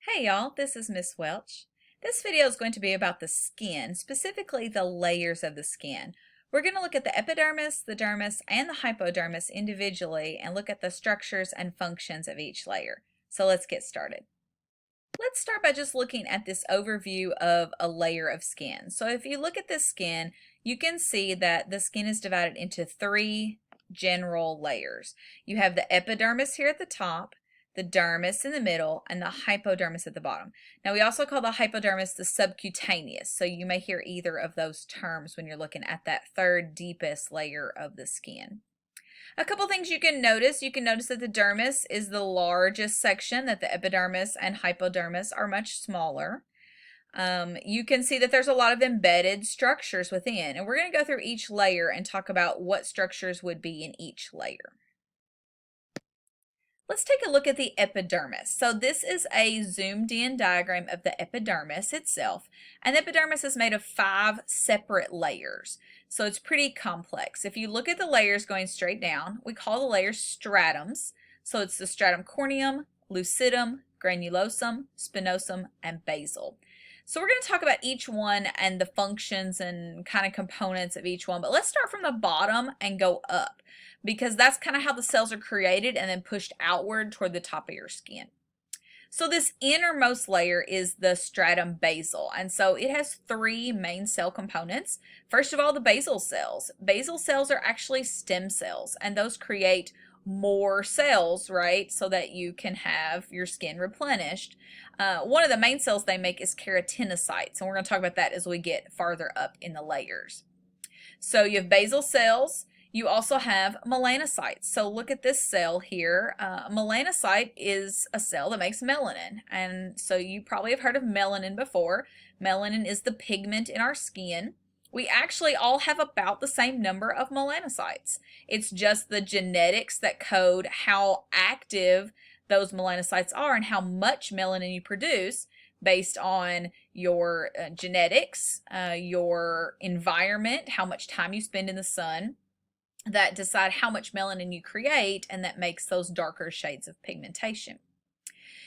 Hey y'all, this is Miss Welch. This video is going to be about the skin, specifically the layers of the skin. We're going to look at the epidermis, the dermis, and the hypodermis individually and look at the structures and functions of each layer. So let's get started. Let's start by just looking at this overview of a layer of skin. So if you look at this skin, you can see that the skin is divided into three general layers. You have the epidermis here at the top, the dermis in the middle, and the hypodermis at the bottom. Now we also call the hypodermis the subcutaneous, so you may hear either of those terms when you're looking at that third deepest layer of the skin. A couple things you can notice. You can notice that the dermis is the largest section, that the epidermis and hypodermis are much smaller. You can see that there's a lot of embedded structures within, and we're going to go through each layer and talk about what structures would be in each layer. Let's take a look at the epidermis. So this is a zoomed in diagram of the epidermis itself, and the epidermis is made of 5 separate layers. So it's pretty complex. If you look at the layers going straight down, we call the layers stratums. So it's the stratum corneum, lucidum, granulosum, spinosum, and basal. So we're going to talk about each one and the functions and kind of components of each one, but let's start from the bottom and go up, because that's kind of how the cells are created and then pushed outward toward the top of your skin. So this innermost layer is the stratum basale, and so it has 3 main cell components. First of all, the basal cells. Basal cells are actually stem cells, and those create more cells, right, so that you can have your skin replenished. One of the main cells they make is keratinocytes, and we're going to talk about that as we get farther up in the layers. So you have basal cells. You also have melanocytes. So look at this cell here. A melanocyte is a cell that makes melanin. And so you probably have heard of melanin before. Melanin is the pigment in our skin. We actually all have about the same number of melanocytes. It's just the genetics that code how active those melanocytes are and how much melanin you produce based on your genetics, your environment, how much time you spend in the sun, that decide how much melanin you create, and that makes those darker shades of pigmentation.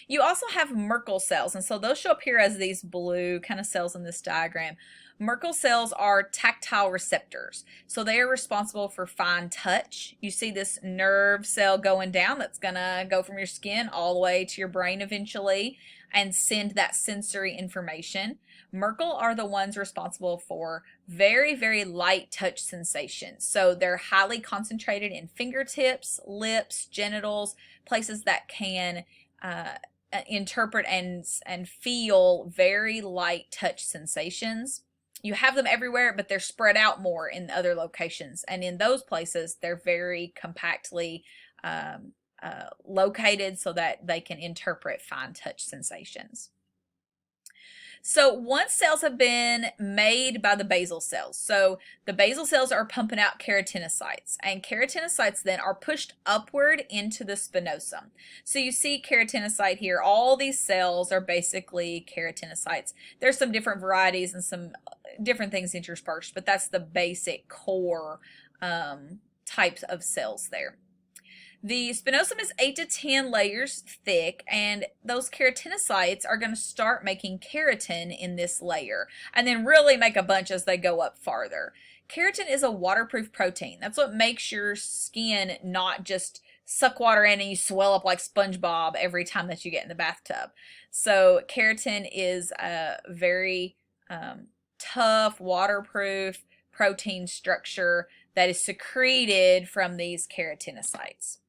You also have Merkel cells, and so those show up here as these blue kind of cells in this diagram. Merkel cells are tactile receptors, so they are responsible for fine touch. You see this nerve cell going down that's going to go from your skin all the way to your brain eventually and send that sensory information. Merkel are the ones responsible for very, very light touch sensations. So they're highly concentrated in fingertips, lips, genitals, places that can interpret and feel very light touch sensations. You have them everywhere, but they're spread out more in other locations. And in those places, they're very compactly located so that they can interpret fine touch sensations. So once cells have been made by the basal cells, so the basal cells are pumping out keratinocytes, and keratinocytes then are pushed upward into the spinosum. So you see keratinocyte here. All these cells are basically keratinocytes. There's some different varieties and some different things interspersed, but that's the basic core types of cells there. The spinosum is 8 to 10 layers thick, and those keratinocytes are going to start making keratin in this layer and then really make a bunch as they go up farther. Keratin is a waterproof protein. That's what makes your skin not just suck water in and you swell up like SpongeBob every time that you get in the bathtub. So keratin is a very tough, waterproof protein structure that is secreted from these keratinocytes.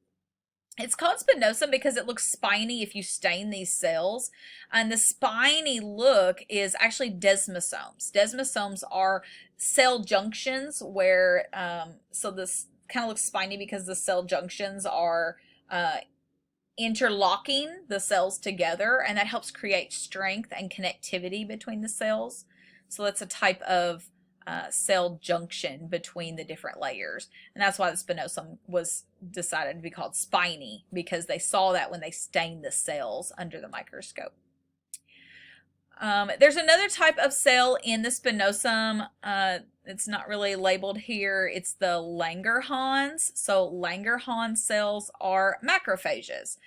It's called spinosum because it looks spiny if you stain these cells, and the spiny look is actually desmosomes. Desmosomes are cell junctions where, so this kind of looks spiny because the cell junctions are interlocking the cells together, and that helps create strength and connectivity between the cells. So that's a type of cell junction between the different layers, and that's why the spinosum was decided to be called spiny, because they saw that when they stained the cells under the microscope. There's another type of cell in the spinosum. It's not really labeled here. It's the Langerhans. So Langerhans cells are macrophages.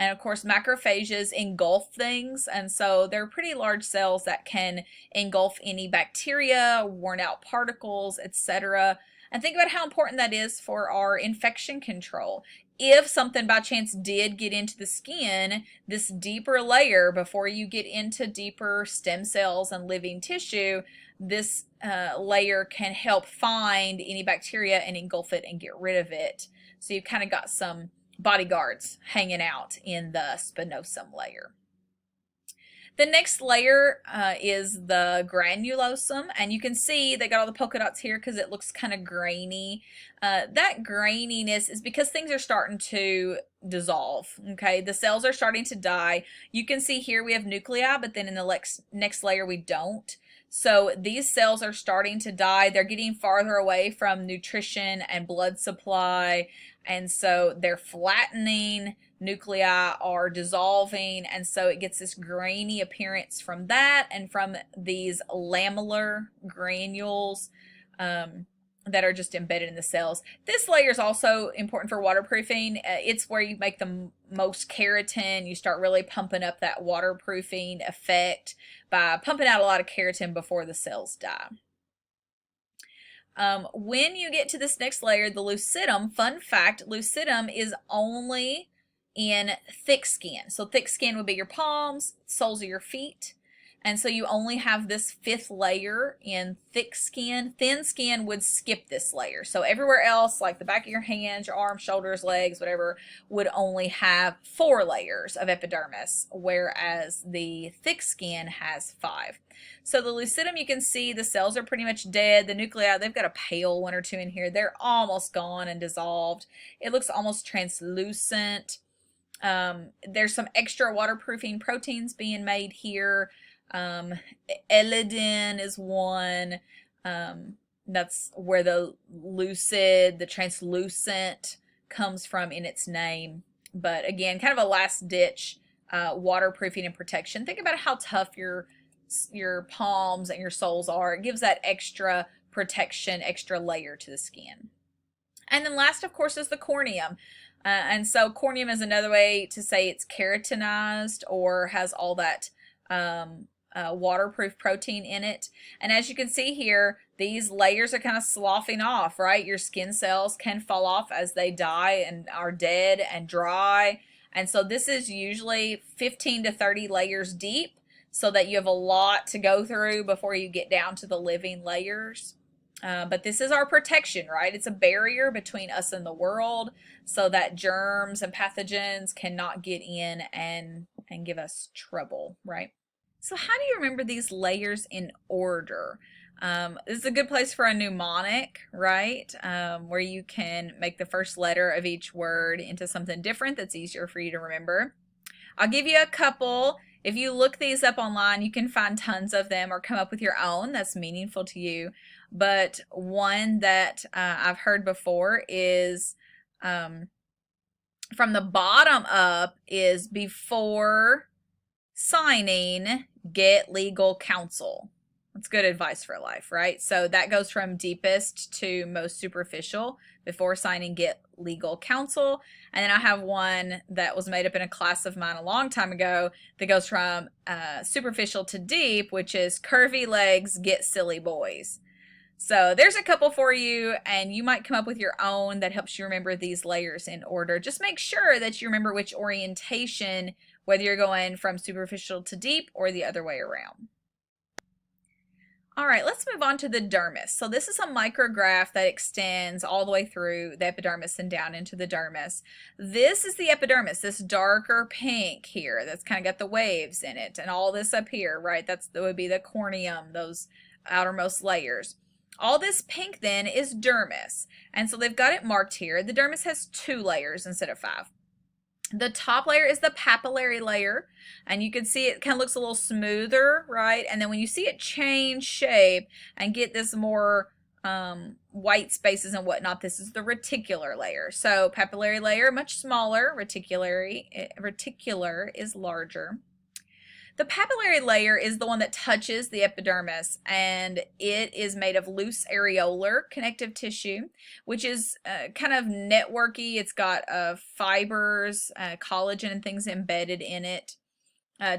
And of course, macrophages engulf things, and so they're pretty large cells that can engulf any bacteria, worn out particles, etc. And think about how important that is for our infection control. If something by chance did get into the skin, this deeper layer, before you get into deeper stem cells and living tissue, this layer can help find any bacteria and engulf it and get rid of it. So you've kind of got some bodyguards hanging out in the spinosum layer. The next layer is the granulosum, and you can see they got all the polka dots here because it looks kind of grainy. That graininess is because things are starting to dissolve, okay? The cells are starting to die. You can see here we have nuclei, but then in the next layer we don't. So these cells are starting to die. They're getting farther away from nutrition and blood supply, and so they're flattening. Nuclei are dissolving, and so it gets this grainy appearance from that and from these lamellar granules that are just embedded in the cells. This layer is also important for waterproofing. It's where you make the most keratin. You start really pumping up that waterproofing effect by pumping out a lot of keratin before the cells die. When you get to this next layer, the lucidum, fun fact, lucidum is only in thick skin. So thick skin would be your palms, soles of your feet. And so you only have this fifth layer in thick skin. Thin skin would skip this layer. So everywhere else, like the back of your hands, your arms, shoulders, legs, whatever, would only have 4 layers of epidermis, whereas the thick skin has 5. So the lucidum, you can see the cells are pretty much dead. The nuclei, they've got a pale 1 or 2 in here. They're almost gone and dissolved. It looks almost translucent. There's some extra waterproofing proteins being made here. Elidin is one. That's where the lucid, the translucent comes from in its name. But again, kind of a last ditch waterproofing and protection. Think about how tough your palms and your soles are. It gives that extra protection, extra layer to the skin. And then last, of course, is the corneum. And so corneum is another way to say it's keratinized or has all that waterproof protein in it. And as you can see here, these layers are kind of sloughing off, right? Your skin cells can fall off as they die and are dead and dry. And so this is usually 15 to 30 layers deep, so that you have a lot to go through before you get down to the living layers. But this is our protection, right? It's a barrier between us and the world so that germs and pathogens cannot get in and give us trouble, right? So how do you remember these layers in order? This is a good place for a mnemonic, right? Where you can make the first letter of each word into something different that's easier for you to remember. I'll give you a couple. If you look these up online, you can find tons of them or come up with your own that's meaningful to you. But one that I've heard before is from the bottom up is before signing, get legal counsel. That's good advice for life, right? So that goes from deepest to most superficial. Before signing, get legal counsel. And then I have one that was made up in a class of mine a long time ago that goes from superficial to deep, which is curvy legs, get silly boys. So there's a couple for you, and you might come up with your own that helps you remember these layers in order. Just make sure that you remember which orientation, whether you're going from superficial to deep or the other way around. All right, let's move on to the dermis. So this is a micrograph that extends all the way through the epidermis and down into the dermis. This is the epidermis, this darker pink here that's kind of got the waves in it, and all this up here, right? That would be the corneum, those outermost layers. All this pink then is dermis, and so they've got it marked here. The dermis has 2 layers instead of 5. The top layer is the papillary layer, and you can see it kind of looks a little smoother, right? And then when you see it change shape and get this more white spaces and whatnot, this is the reticular layer. So papillary layer, much smaller, reticular is larger. The papillary layer is the one that touches the epidermis, and it is made of loose areolar connective tissue, which is kind of networky. It's got fibers, collagen, and things embedded in it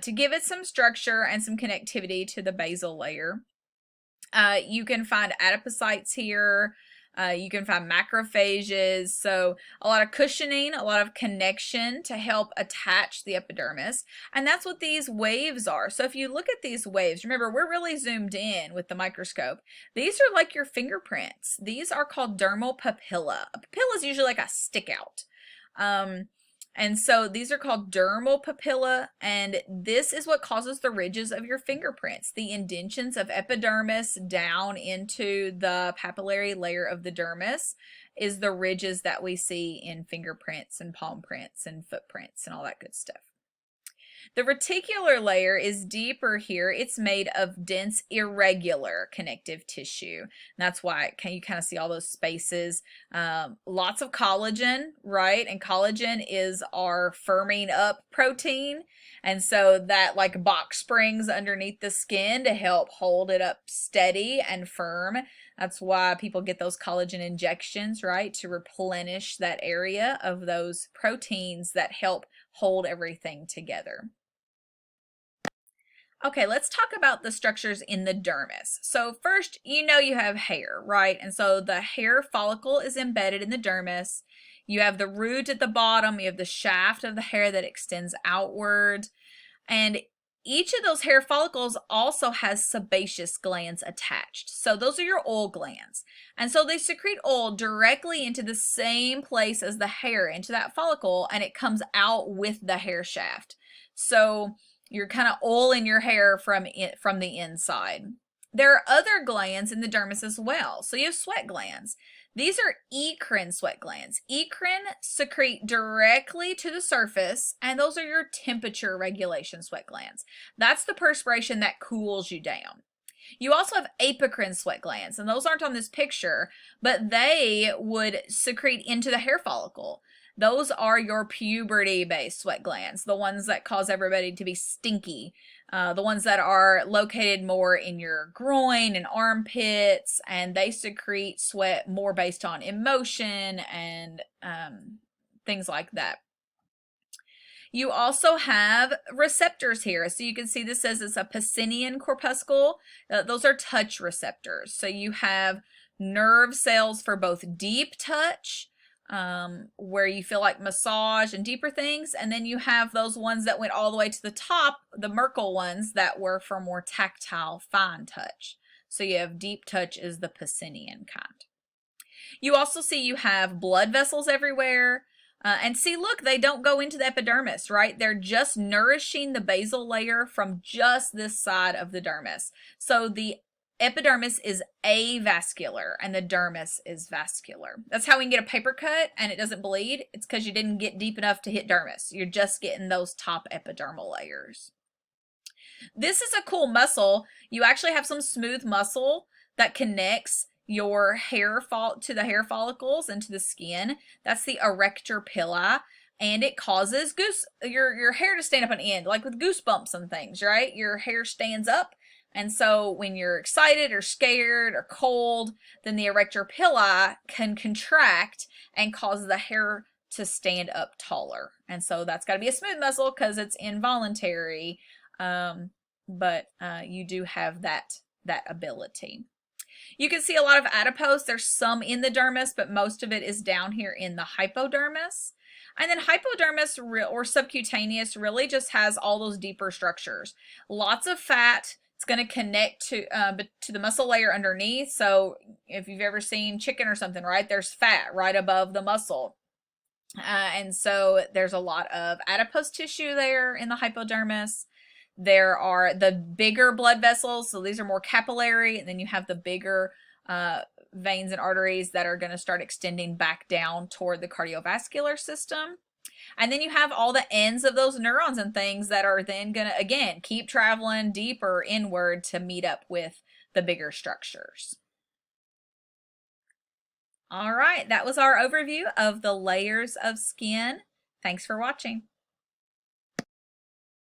to give it some structure and some connectivity to the basal layer. You can find adipocytes here. You can find macrophages, so a lot of cushioning, a lot of connection to help attach the epidermis, and that's what these waves are. So if you look at these waves, remember we're really zoomed in with the microscope. These are like your fingerprints. These are called dermal papilla. A papilla is usually like a stick out. And so these are called dermal papilla, and this is what causes the ridges of your fingerprints. The indentions of epidermis down into the papillary layer of the dermis is the ridges that we see in fingerprints and palm prints and footprints and all that good stuff. The reticular layer is deeper here. It's made of dense, irregular connective tissue. That's why you kind of see all those spaces. Lots of collagen, right? And collagen is our firming up protein. And so that like box springs underneath the skin to help hold it up steady and firm. That's why people get those collagen injections, right? To replenish that area of those proteins that help hold everything together. Okay, let's talk about the structures in the dermis. So first, you have hair, right? And so the hair follicle is embedded in the dermis. You have the root at the bottom. You have the shaft of the hair that extends outward. And each of those hair follicles also has sebaceous glands attached. So those are your oil glands. And so they secrete oil directly into the same place as the hair, into that follicle, and it comes out with the hair shaft. So you're kind of oiling your hair from the inside. There are other glands in the dermis as well. So you have sweat glands. These are eccrine sweat glands. Eccrine secrete directly to the surface, and those are your temperature regulation sweat glands. That's the perspiration that cools you down. You also have apocrine sweat glands, and those aren't on this picture, but they would secrete into the hair follicle. Those are your puberty-based sweat glands, the ones that cause everybody to be stinky, the ones that are located more in your groin and armpits, and they secrete sweat more based on emotion and things like that. You also have receptors here. So you can see this says it's a Pacinian corpuscle. Those are touch receptors. So you have nerve cells for both deep touch, where you feel like massage and deeper things, and then you have those ones that went all the way to the top, the Merkel ones that were for more tactile, fine touch. So you have deep touch is the Pacinian kind. You also see you have blood vessels everywhere, and see, look, they don't go into the epidermis, right? They're just nourishing the basal layer from just this side of the dermis. So the epidermis is avascular and the dermis is vascular. That's how we can get a paper cut and it doesn't bleed. It's because you didn't get deep enough to hit dermis. You're just getting those top epidermal layers. This is a cool muscle. You actually have some smooth muscle that connects your hair to the hair follicles and to the skin. That's the erector pili, and it causes your hair to stand up on end, like with goosebumps and things, right? Your hair stands up. And so when you're excited or scared or cold, then the erector pili can contract and cause the hair to stand up taller. And so that's got to be a smooth muscle because it's involuntary, but you do have that ability. You can see a lot of adipose. There's some in the dermis, but most of it is down here in the hypodermis. And then hypodermis or subcutaneous really just has all those deeper structures. Lots of fat. It's going to connect to the muscle layer underneath. So if you've ever seen chicken or something, right, there's fat right above the muscle. And so there's a lot of adipose tissue there in the hypodermis. There are the bigger blood vessels. So these are more capillary. And then you have the bigger veins and arteries that are going to start extending back down toward the cardiovascular system. And then you have all the ends of those neurons and things that are then going to, again, keep traveling deeper inward to meet up with the bigger structures. All right, that was our overview of the layers of skin. Thanks for watching.